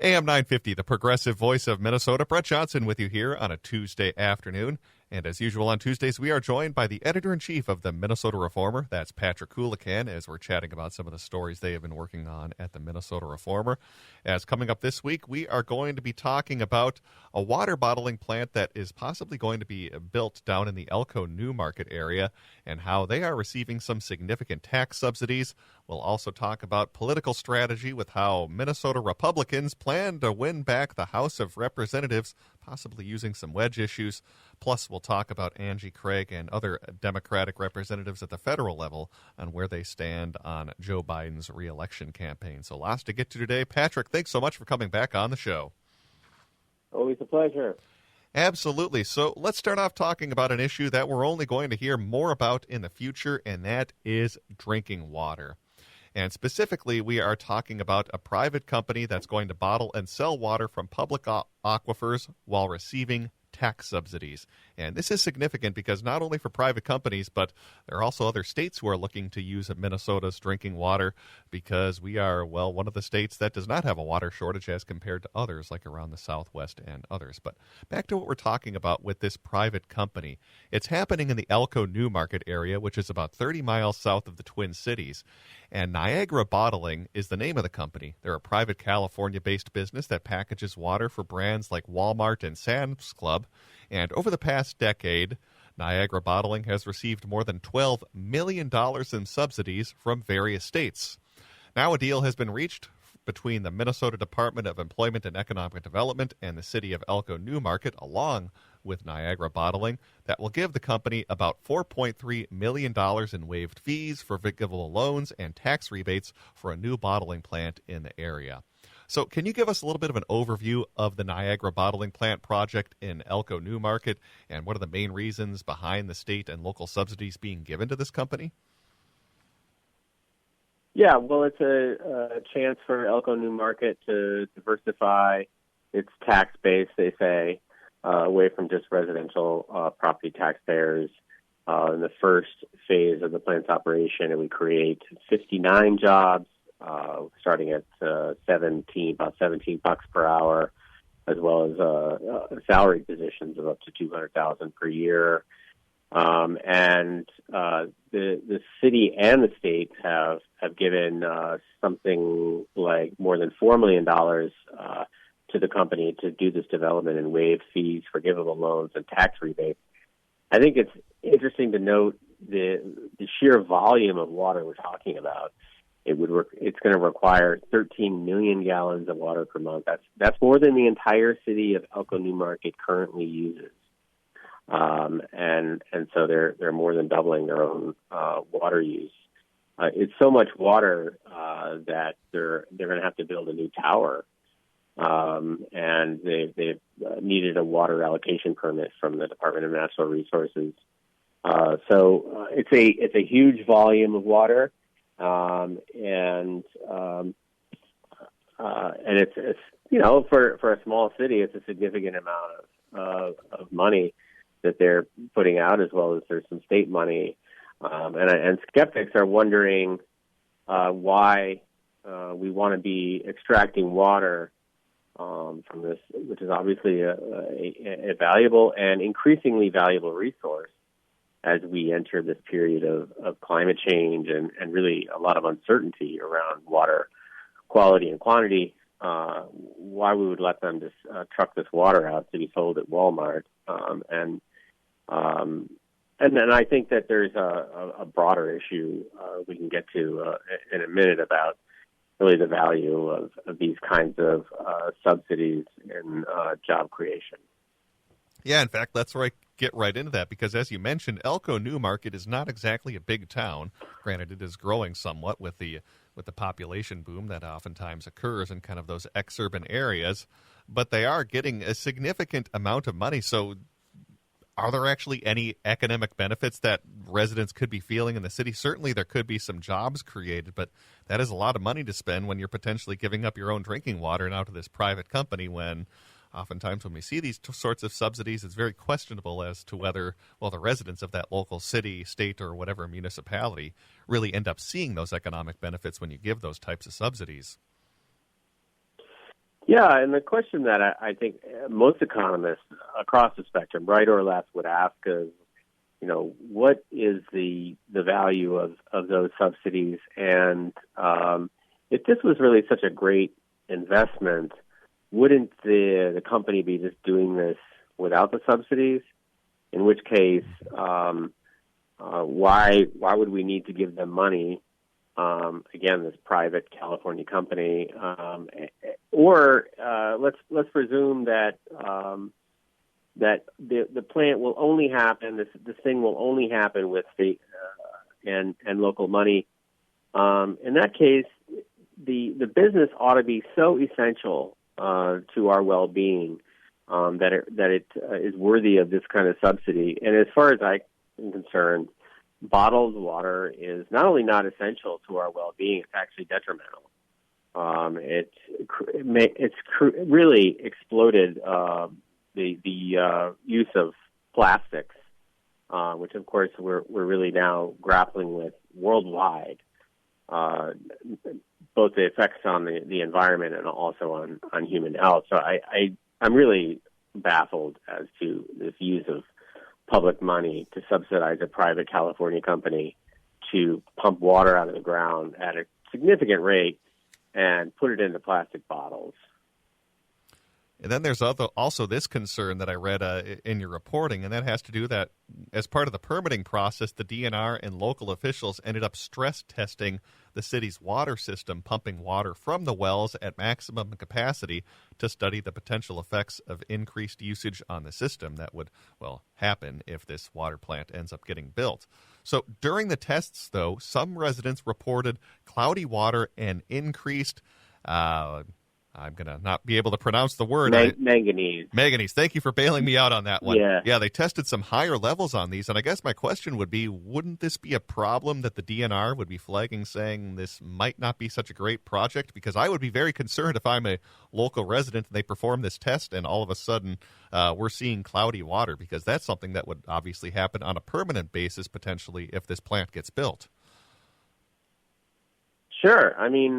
AM 950, the progressive voice of Minnesota. Brett Johnson with you here on a Tuesday afternoon. And as usual on Tuesdays, we are joined by the editor-in-chief of the Minnesota Reformer. That's Patrick Coolican, as we're chatting about some of the stories they have been working on at the Minnesota Reformer. As coming up this week, we are going to be talking about a water bottling plant that is possibly going to be built down in the Elko New Market area and how they are receiving some significant tax subsidies. We'll also talk about political strategy with how Minnesota Republicans plan to win back the House of Representatives, possibly using some wedge issues. Plus, we'll talk about Angie Craig and other Democratic representatives at the federal level on where they stand on Joe Biden's reelection campaign. So lots to get to today. Patrick, thanks so much for coming back on the show. Always a pleasure. Absolutely. So let's start off talking about an issue that we're only going to hear more about in the future, and that is drinking water. And specifically, we are talking about a private company that's going to bottle and sell water from public aquifers while receiving tax subsidies. And this is significant because not only for private companies, but there are also other states who are looking to use Minnesota's drinking water because we are, well, one of the states that does not have a water shortage as compared to others like around the Southwest and others. But back to what we're talking about with this private company. It's happening in the Elko New Market area, which is about 30 miles south of the Twin Cities. And Niagara Bottling is the name of the company. They're a private California-based business that packages water for brands like Walmart and Sam's Club. And over the past decade, Niagara Bottling has received more than $12 million in subsidies from various states. Now a deal has been reached between the Minnesota Department of Employment and Economic Development and the city of Elko New Market, along with Niagara Bottling, that will give the company about $4.3 million in waived fees, forgivable loans, and tax rebates for a new bottling plant in the area. So can you give us a little bit of an overview of the Niagara Bottling Plant project in Elko New Market and what are the main reasons behind the state and local subsidies being given to this company? Yeah, well, it's a chance for Elko New Market to diversify its tax base, they say, away from just residential property taxpayers. In the first phase of the plant's operation, it would create 59 jobs, starting at about $17 per hour, as well as salary positions of up to $200,000 per year. And the city and the state have given something like more than $4 million to the company to do this development and waive fees, forgivable loans, and tax rebates. I think it's interesting to note the sheer volume of water we're talking about. It's going to require 13 million gallons of water per month. That's more than the entire city of Elko New Market currently uses. And so they're more than doubling their own water use. It's so much water that they're going to have to build a new tower, and they've needed a water allocation permit from the Department of Natural Resources. So it's a huge volume of water, and it's for a small city, it's a significant amount of money that they're putting out, as well as there's some state money. And skeptics are wondering why we want to be extracting water from this, which is obviously a valuable and increasingly valuable resource as we enter this period of climate change and really a lot of uncertainty around water quality and quantity. Why we would let them just truck this water out to be sold at Walmart. And then I think that there's a broader issue we can get to in a minute about really the value of these kinds of subsidies in job creation. Yeah, in fact, let's get right into that because, as you mentioned, Elko New Market is not exactly a big town. Granted, it is growing somewhat with the population boom that oftentimes occurs in kind of those exurban areas, but they are getting a significant amount of money. So are there actually any economic benefits that residents could be feeling in the city? Certainly there could be some jobs created, but that is a lot of money to spend when you're potentially giving up your own drinking water now to this private company when oftentimes when we see these sorts of subsidies, it's very questionable as to whether, well, the residents of that local city, state, or whatever municipality really end up seeing those economic benefits when you give those types of subsidies. Yeah, and the question that I think most economists across the spectrum, right or left, would ask is, what is the value of those subsidies? And if this was really such a great investment, wouldn't the company be just doing this without the subsidies? In which case, why would we need to give them money? Again, this private California company, or let's presume that that the plant will only happen. This thing will only happen with state and local money. In that case, the business ought to be so essential to our well-being that it is worthy of this kind of subsidy. And as far as I'm concerned, bottled water is not only not essential to our well-being; it's actually detrimental. It's really exploded the use of plastics, which of course we're really now grappling with worldwide, both the effects on the environment and also on human health. So I'm really baffled as to this use of public money to subsidize a private California company to pump water out of the ground at a significant rate and put it into plastic bottles. And then there's also this concern that I read in your reporting, and that has to do that as part of the permitting process, the DNR and local officials ended up stress testing the city's water system, pumping water from the wells at maximum capacity to study the potential effects of increased usage on the system that would, happen if this water plant ends up getting built. So during the tests, though, some residents reported cloudy water and increased I'm going to not be able to pronounce the word. Manganese. Manganese. Thank you for bailing me out on that one. Yeah, they tested some higher levels on these, and I guess my question would be, wouldn't this be a problem that the DNR would be flagging, saying this might not be such a great project? Because I would be very concerned if I'm a local resident and they perform this test and all of a sudden we're seeing cloudy water, because that's something that would obviously happen on a permanent basis potentially if this plant gets built. Sure. I mean,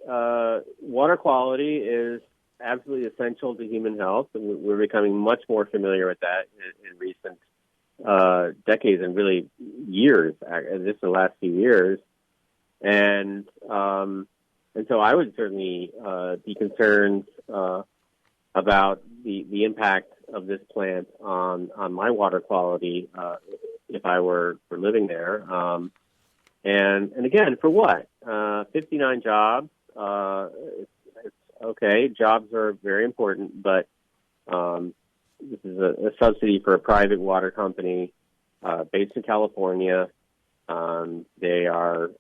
water quality is absolutely essential to human health, and we're becoming much more familiar with that in recent decades and really years, just the last few years. And so I would certainly be concerned about the impact of this plant on my water quality if I were living there. And again, for what? 59 jobs. It's okay. Jobs are very important, but this is a subsidy for a private water company based in California. They are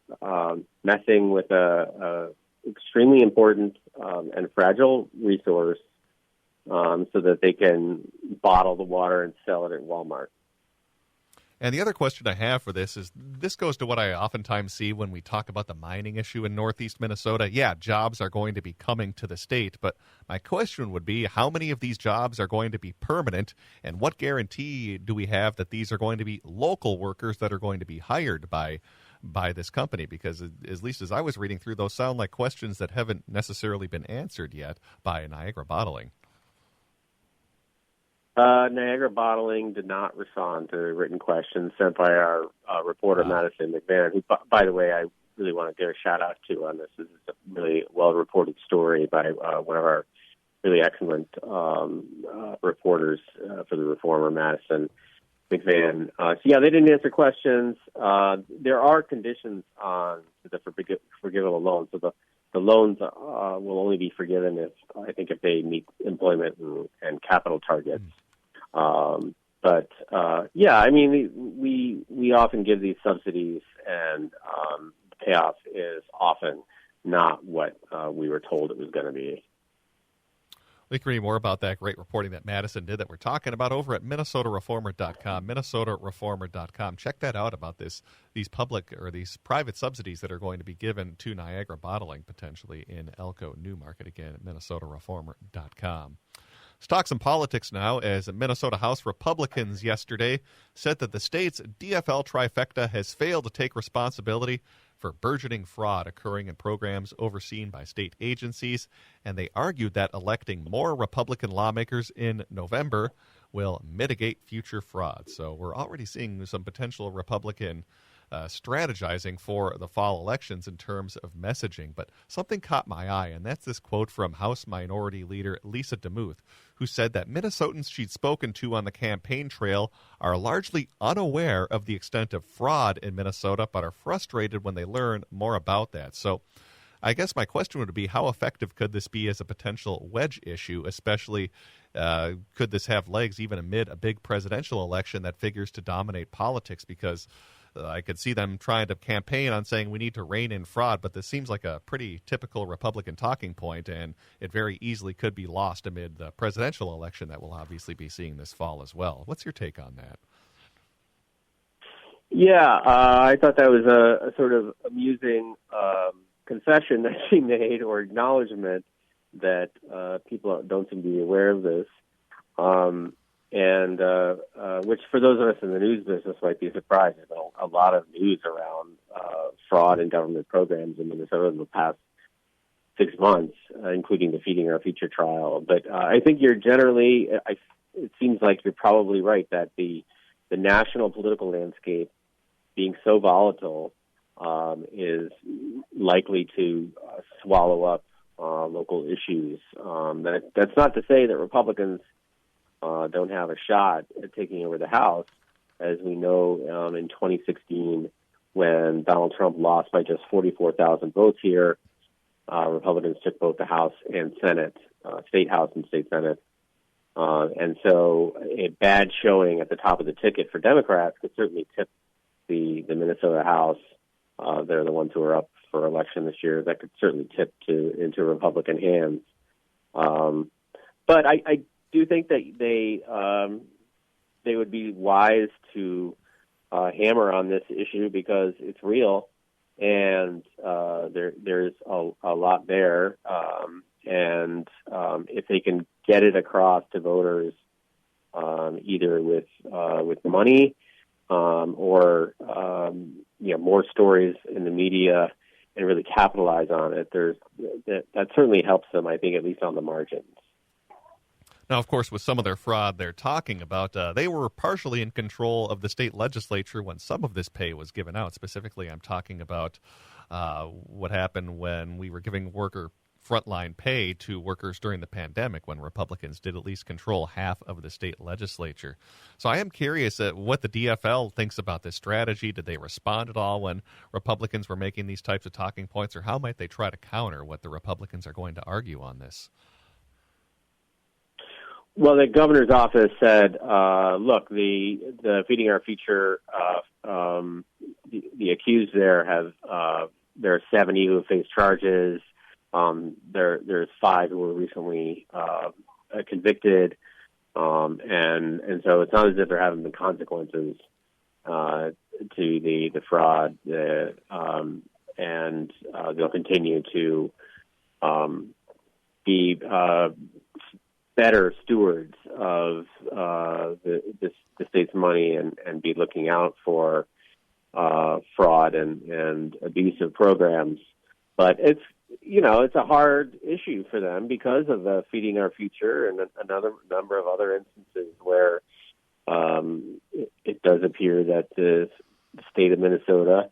messing with a extremely important and fragile resource so that they can bottle the water and sell it at Walmart. And the other question I have for this goes to what I oftentimes see when we talk about the mining issue in northeast Minnesota. Yeah, jobs are going to be coming to the state, but my question would be, how many of these jobs are going to be permanent, and what guarantee do we have that these are going to be local workers that are going to be hired by this company? Because at least as I was reading through, those sound like questions that haven't necessarily been answered yet by Niagara Bottling. Niagara Bottling did not respond to written questions sent by our reporter, Madison McVan, who, by the way, I really want to give a shout-out to on this. This is a really well-reported story by one of our really excellent reporters for the Reformer, Madison McVan. So, yeah, they didn't answer questions. There are conditions on the forgivable loans. So the loans will only be forgiven if they meet employment and capital targets. Yeah, I mean, we often give these subsidies, and payoff is often not what we were told it was going to be. We can read more about that great reporting that Madison did that we're talking about over at MinnesotaReformer.com, MinnesotaReformer.com. Check that out about these public or these private subsidies that are going to be given to Niagara Bottling potentially in Elko, Newmarket, again at MinnesotaReformer.com. Let's talk some politics now, as Minnesota House Republicans yesterday said that the state's DFL trifecta has failed to take responsibility for burgeoning fraud occurring in programs overseen by state agencies, and they argued that electing more Republican lawmakers in November will mitigate future fraud. So we're already seeing some potential Republican strategizing for the fall elections in terms of messaging. But something caught my eye, and that's this quote from House Minority Leader Lisa DeMuth, who said that Minnesotans she'd spoken to on the campaign trail are largely unaware of the extent of fraud in Minnesota, but are frustrated when they learn more about that. So I guess my question would be, how effective could this be as a potential wedge issue, especially could this have legs even amid a big presidential election that figures to dominate politics? Because I could see them trying to campaign on saying we need to rein in fraud, but this seems like a pretty typical Republican talking point, and it very easily could be lost amid the presidential election that we'll obviously be seeing this fall as well. What's your take on that? Yeah, I thought that was a sort of amusing concession that she made, or acknowledgement that people don't seem to be aware of this. And which for those of us in the news business might be surprising. A lot of news around fraud in government programs in Minnesota in the past 6 months, including the Feeding Our Future trial. But I think it seems like you're probably right that the national political landscape being so volatile is likely to swallow up local issues. That's not to say that Republicans don't have a shot at taking over the House. As we know, in 2016, when Donald Trump lost by just 44,000 votes here, Republicans took both the House and Senate, State House and State Senate. And so a bad showing at the top of the ticket for Democrats could certainly tip the Minnesota House. They're the ones who are up for election this year. That could certainly tip into Republican hands. But I do think that they would be wise to hammer on this issue because it's real, and there's a lot there. And if they can get it across to voters, either with money or more stories in the media, and really capitalize on it, that certainly helps them, I think, at least on the margins. Now, of course, with some of their fraud they're talking about, they were partially in control of the state legislature when some of this pay was given out. Specifically, I'm talking about what happened when we were giving worker frontline pay to workers during the pandemic, when Republicans did at least control half of the state legislature. So I am curious what the DFL thinks about this strategy. Did they respond at all when Republicans were making these types of talking points, or how might they try to counter what the Republicans are going to argue on this? Well, the governor's office said, look, the Feeding Our Future, the accused there there are 70 who have faced charges. There's 5 who were recently convicted, and so it's not as if there haven't been consequences to the fraud, and they'll continue to be better stewards of the state's money and be looking out for fraud and abusive programs. But it's a hard issue for them because of the Feeding Our Future and another number of other instances where it does appear that the state of Minnesota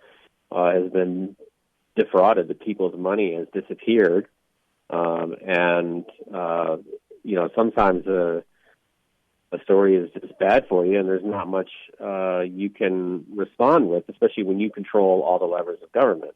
has been defrauded. The people's money has disappeared, and sometimes a story is just bad for you, and there's not much you can respond with, especially when you control all the levers of government.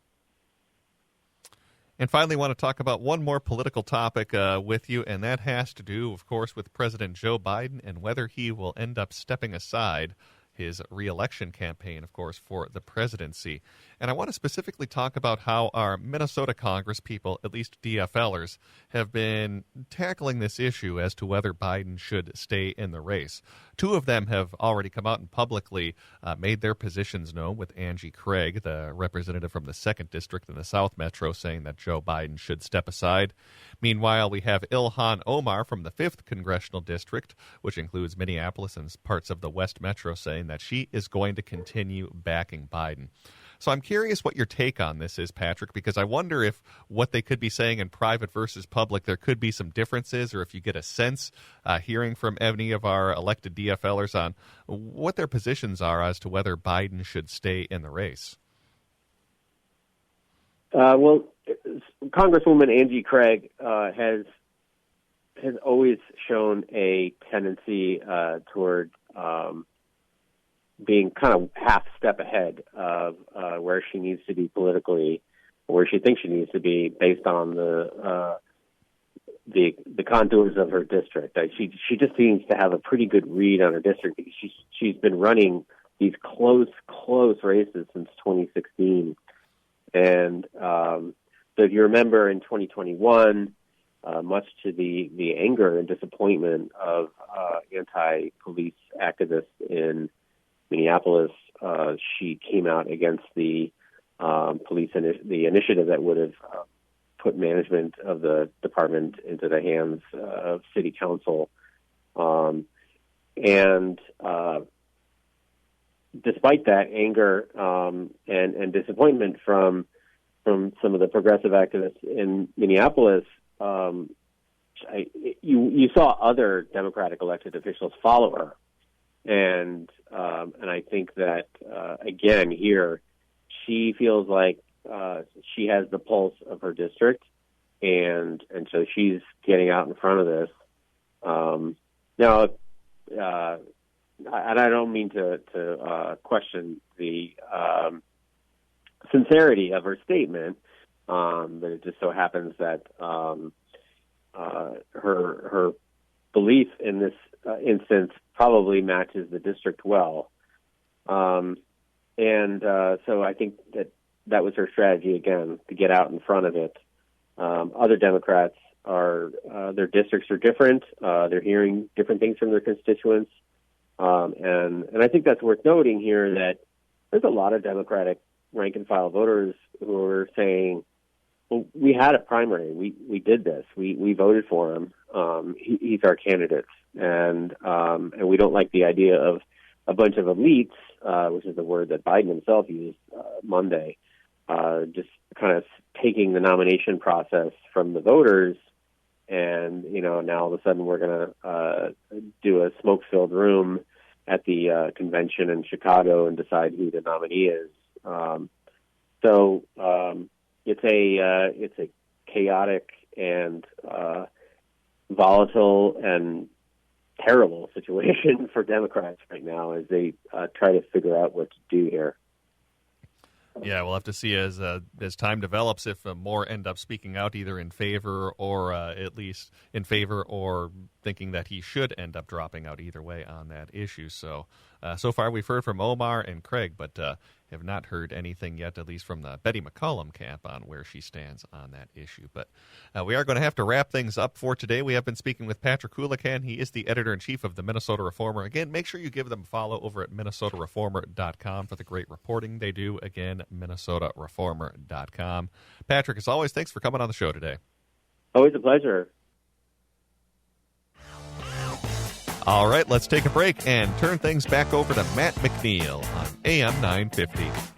And finally, I want to talk about one more political topic with you, and that has to do, of course, with President Joe Biden and whether he will end up stepping aside his re-election campaign, of course, for the presidency. And I want to specifically talk about how our Minnesota Congress people, at least DFLers, have been tackling this issue as to whether Biden should stay in the race. 2 of them have already come out and publicly made their positions known, with Angie Craig, the representative from the 2nd District in the South Metro, saying that Joe Biden should step aside. Meanwhile, we have Ilhan Omar from the 5th Congressional District, which includes Minneapolis and parts of the West Metro, saying that she is going to continue backing Biden. So I'm curious what your take on this is, Patrick, because I wonder if what they could be saying in private versus public, there could be some differences, or if you get a sense hearing from any of our elected DFLers on what their positions are as to whether Biden should stay in the race. Well, Congresswoman Angie Craig has always shown a tendency toward being kind of half step ahead of where she needs to be politically, or where she thinks she needs to be based on the contours of her district. She just seems to have a pretty good read on her district because she's been running these close races since 2016. And so if you remember in 2021, much to the anger and disappointment of anti-police activists in Minneapolis, she came out against the the initiative that would have put management of the department into the hands of city council. And despite that anger and disappointment from some of the progressive activists in Minneapolis, you saw other Democratic elected officials follow her, and I think that again here, she feels like she has the pulse of her district, and so she's getting out in front of this. Now, and I don't mean to question the sincerity of her statement, but it just so happens that her belief in this instance probably matches the district well, and so I think that was her strategy again, to get out in front of it. Other Democrats their districts are different. They're hearing different things from their constituents. And I think that's worth noting here, that there's a lot of Democratic rank and file voters who are saying, well, we had a primary. We did this. We voted for him. He's our candidate. And we don't like the idea of a bunch of elites, which is the word that Biden himself used Monday, just kind of taking the nomination process from the voters. And, now all of a sudden we're going to do a smoke-filled room at the convention in Chicago and decide who the nominee is. So it's a chaotic and volatile and terrible situation for Democrats right now as they try to figure out what to do here. Yeah, we'll have to see as time develops if more end up speaking out either in favor or at least in favor or thinking that he should end up dropping out either way on that issue. So far we've heard from Omar and Craig, but have not heard anything yet, at least from the Betty McCollum camp, on where she stands on that issue. But we are going to have to wrap things up for today. We have been speaking with Patrick Coolican. He is the editor-in-chief of the Minnesota Reformer. Again, make sure you give them a follow over at minnesotareformer.com for the great reporting they do. Again, minnesotareformer.com. Patrick, as always, thanks for coming on the show today. Always a pleasure. All right, let's take a break and turn things back over to Matt McNeil on AM 950.